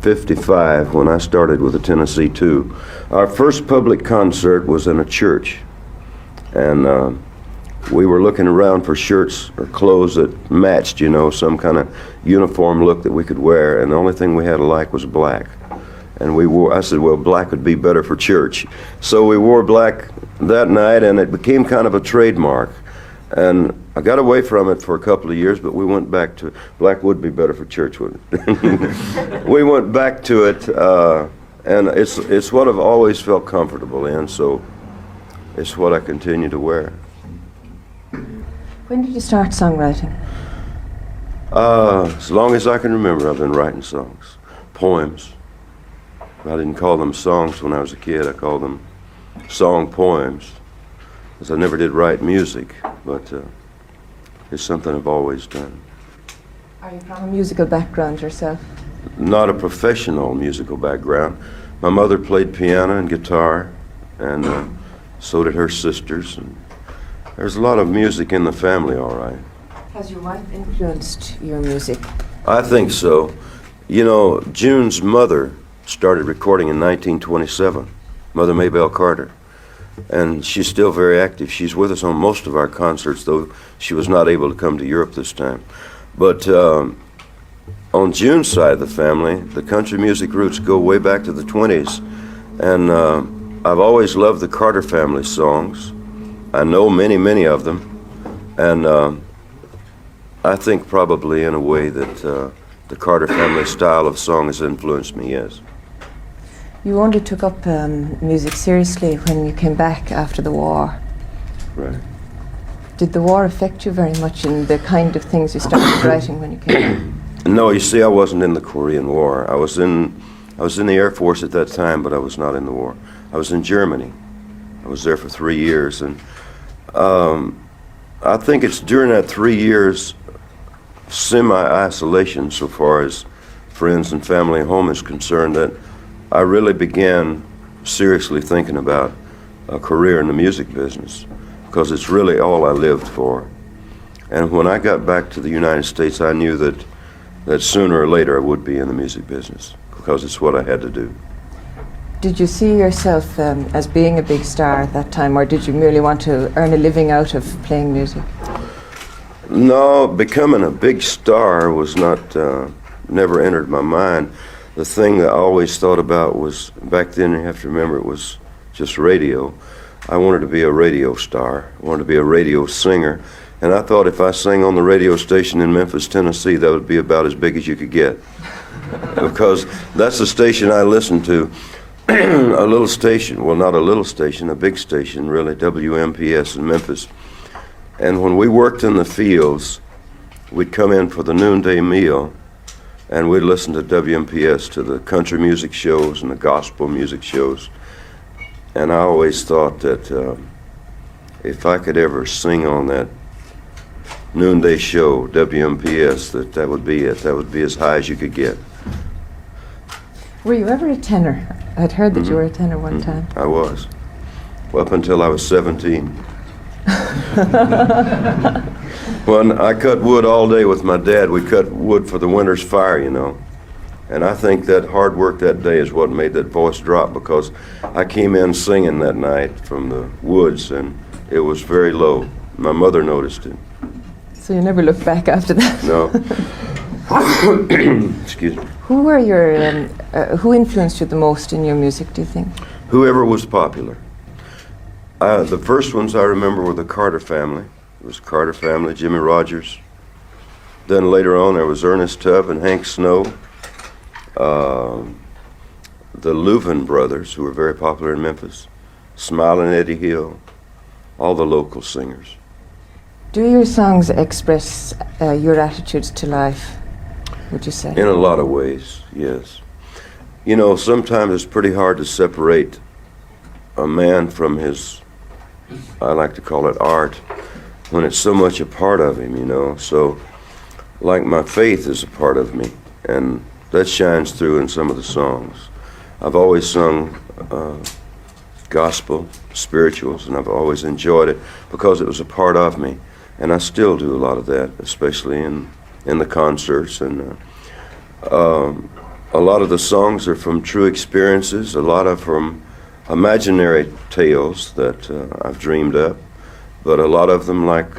55 when I started with the Tennessee Two. Our first public concert was in a church, and we were looking around for shirts or clothes that matched, you know, some kind of uniform look that we could wear, and the only thing we had alike was black. And I said, well, black would be better for church. So we wore black that night, and it became kind of a trademark. And I got away from it for a couple of years, but we went back to, black would be better for church, wouldn't it? We went back to it, and it's what I've always felt comfortable in, so it's what I continue to wear. When did you start songwriting? As long as I can remember, I've been writing songs, poems. I didn't call them songs when I was a kid. I called them song poems, because I never did write music, but it's something I've always done. Are you from a musical background yourself? Not a professional musical background. My mother played piano and guitar, and so did her sisters. And there's a lot of music in the family, all right. Has your wife influenced your music? I think so. You know, June's mother started recording in 1927, Mother Maybelle Carter, and she's still very active. She's with us on most of our concerts, though she was not able to come to Europe this time. But on June's side of the family, the country music roots go way back to the 20s, and I've always loved the Carter family songs. I know many, many of them, and I think probably in a way that the Carter family style of song has influenced me, yes. You only took up music seriously when you came back after the war. Right. Did the war affect you very much in the kind of things you started writing when you came back? No, you see, I wasn't in the Korean War. I was in the Air Force at that time, but I was not in the war. I was in Germany. I was there for 3 years, and I think it's during that 3 years semi-isolation, so far as friends and family at home is concerned, that I really began seriously thinking about a career in the music business, because it's really all I lived for. And when I got back to the United States, I knew that sooner or later I would be in the music business, because it's what I had to do. Did you see yourself as being a big star at that time, or did you merely want to earn a living out of playing music? No, becoming a big star was not, never entered my mind. The thing that I always thought about was, back then you have to remember it was just radio. I wanted to be a radio star. I wanted to be a radio singer. And I thought if I sang on the radio station in Memphis, Tennessee, that would be about as big as you could get. Because that's the station I listened to. A little station, well, not a little station, a big station, really, WMPS in Memphis. And when we worked in the fields, we'd come in for the noonday meal, and we'd listen to WMPS, to the country music shows and the gospel music shows. And I always thought that if I could ever sing on that noonday show, WMPS, that would be it. That would be as high as you could get. Were you ever a tenor? I'd heard that you were a tenor one time. I was. Well, up until I was 17. When I cut wood all day with my dad, we cut wood for the winter's fire, you know. And I think that hard work that day is what made that voice drop, because I came in singing that night from the woods, and it was very low. My mother noticed it. So you never looked back after that? No. Excuse me. Who were your, who influenced you the most in your music, do you think? Whoever was popular. The first ones I remember were the Carter family. It was Carter family, Jimmy Rogers. Then later on there was Ernest Tubb and Hank Snow. The Louvin brothers, who were very popular in Memphis. Smiling Eddie Hill. All the local singers. Do your songs express your attitudes to life, would you say? In a lot of ways, yes. You know, sometimes it's pretty hard to separate a man from his, I like to call it art, when it's so much a part of him, you know. So, like my faith is a part of me, and that shines through in some of the songs. I've always sung gospel, spirituals, and I've always enjoyed it because it was a part of me. And I still do a lot of that, especially in the concerts. And A lot of the songs are from true experiences, a lot of from imaginary tales that I've dreamed up, but a lot of them, like,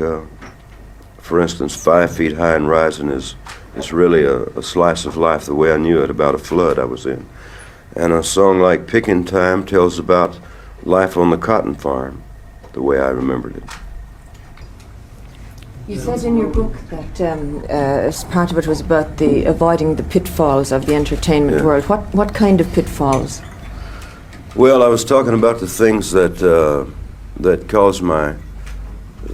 for instance, 5 Feet High and Rising is really a slice of life the way I knew it, about a flood I was in. And a song like Picking Time tells about life on the cotton farm, the way I remembered it. You said in your book that as part of it was about the avoiding the pitfalls of the entertainment Yeah. world. What kind of pitfalls? Well, I was talking about the things that that caused my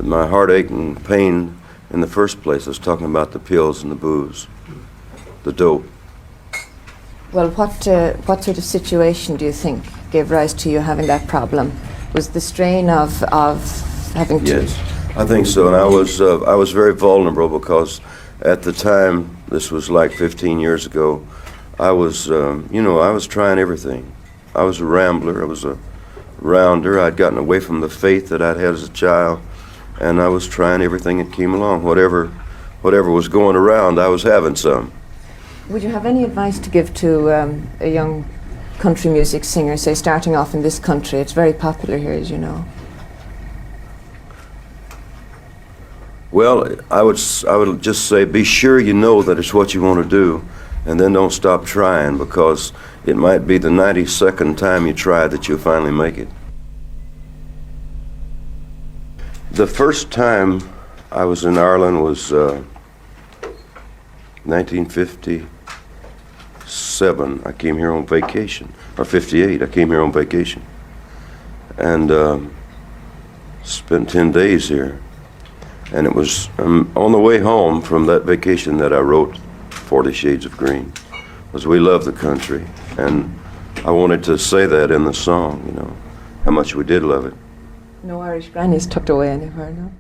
heartache and pain in the first place. I was talking about the pills and the booze, the dope. Well, what sort of situation do you think gave rise to you having that problem? Was the strain of having to... Yes, I think so. And I was very vulnerable because at the time, this was like 15 years ago, I was I was trying everything. I was a rambler. I was a rounder. I'd gotten away from the faith that I'd had as a child, and I was trying everything that came along. Whatever was going around, I was having some. Would you have any advice to give to a young country music singer, say, starting off in this country? It's very popular here, as you know. Well, I would just say, be sure you know that it's what you want to do, and then don't stop trying, because it might be the 92nd time you try that you'll finally make it. The first time I was in Ireland was 1957. I came here on vacation, or 58. I came here on vacation, and spent 10 days here. And it was on the way home from that vacation that I wrote 40 Shades of Green, because we love the country, and I wanted to say that in the song, how much we did love it. No Irish grannies tucked away anywhere, no?